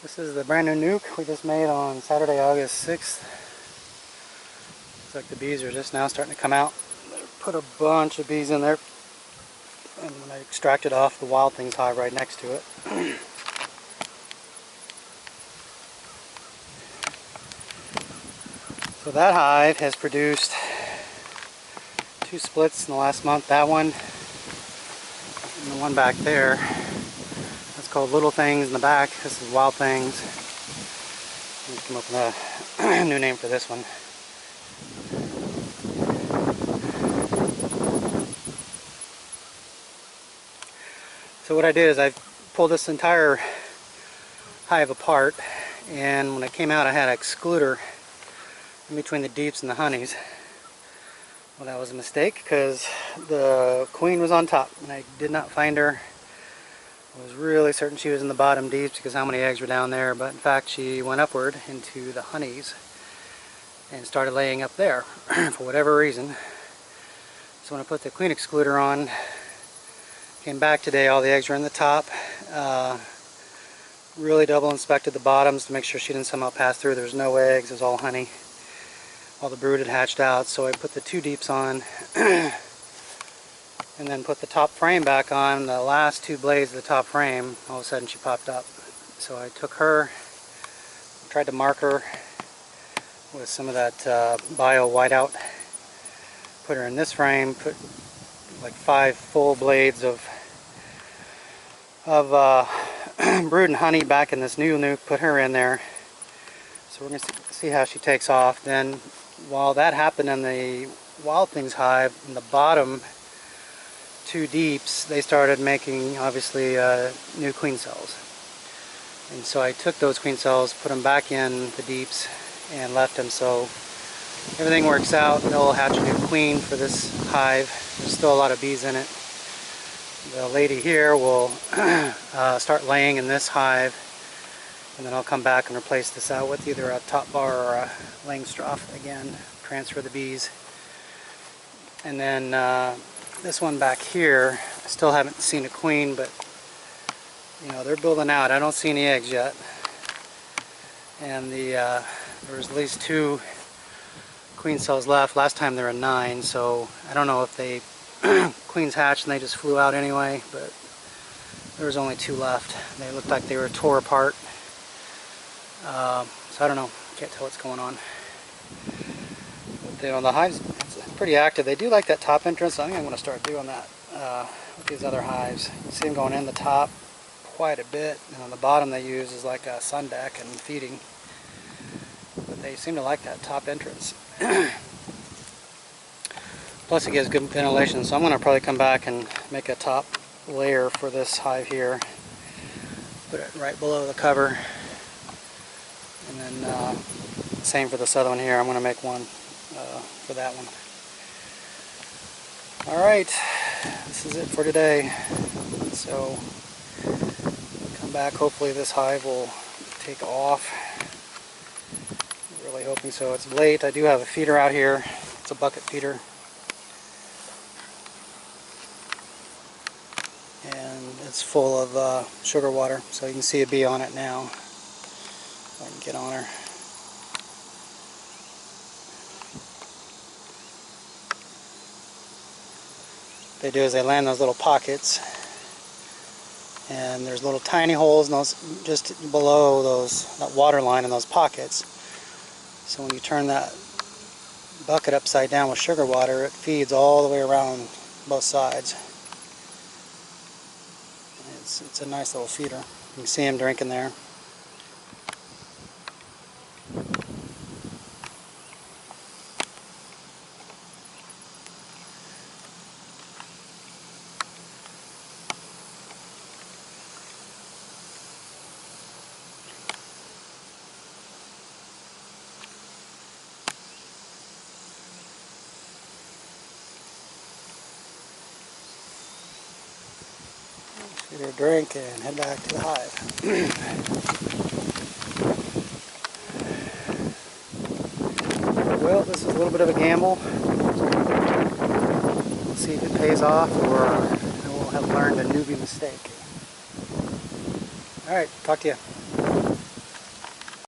This is the brand new nuke we just made on Saturday, August 6th. Looks like the bees are just now starting to come out. I put a bunch of bees in there, and when I extracted off the Wild Things hive right next to it. So that hive has produced 2 splits in the last month. That one and the one back there. That's called Little Things in the back. This is Wild Things. Let me come up with a new name for this one. So what I did is I pulled this entire hive apart, and when it came out I had an excluder in between the deeps and the honeys. Well, that was a mistake because the queen was on top and I did not find her. I was really certain she was in the bottom deeps because how many eggs were down there, but in fact she went upward into the honeys and started laying up there for whatever reason. So when I put the queen excluder on, came back today, all the eggs were in the top. Really double inspected the bottoms to make sure she didn't somehow pass through. There was no eggs, it was all honey. All the brood had hatched out, so I put the 2 deeps on and then put the top frame back on. The last 2 blades of the top frame, all of a sudden she popped up. So I took her, tried to mark her with some of that bio whiteout, put her in this frame, put like 5 full blades of brood and honey back in this new nuke, put her in there. So we're going to see how she takes off. Then while that happened in the Wild Things hive, in the bottom 2 deeps, they started making obviously new queen cells. And so I took those queen cells, put them back in the deeps and left them, so everything works out. They'll hatch a new queen for this hive. There's still a lot of bees in it. The lady here will start laying in this hive, and then I'll come back and replace this out with either a top bar or a Langstroth again, transfer the bees. And then this one back here, I still haven't seen a queen, but you know, they're building out. I don't see any eggs yet. And there's at least 2 queen cells left. Last time there were 9, so I don't know if they queens hatched and they just flew out anyway, but there was only 2 left. They looked like they were tore apart. So I don't know, can't tell what's going on. But you know, the hive's pretty active. They do like that top entrance. I think I'm going to start doing that with these other hives. You see them going in the top quite a bit, and on the bottom they use is like a sun deck and feeding. But they seem to like that top entrance. Plus it gives good ventilation, so I'm going to probably come back and make a top layer for this hive here. Put it right below the cover. And then same for this other one here. I'm going to make one for that one. Alright, this is it for today. So come back, hopefully this hive will take off. Really hoping so. It's late. I do have a feeder out here. It's a bucket feeder. And it's full of sugar water, so you can see a bee on it now. If I can get on her. What they do is they land those little pockets, and there's little tiny holes in those just below that water line in those pockets. So when you turn that bucket upside down with sugar water, it feeds all the way around both sides. It's a nice little feeder. You can see him drinking there. Get her a drink and head back to the hive. Well, this is a little bit of a gamble. We'll see if it pays off, or we'll have learned a newbie mistake. Alright, talk to you.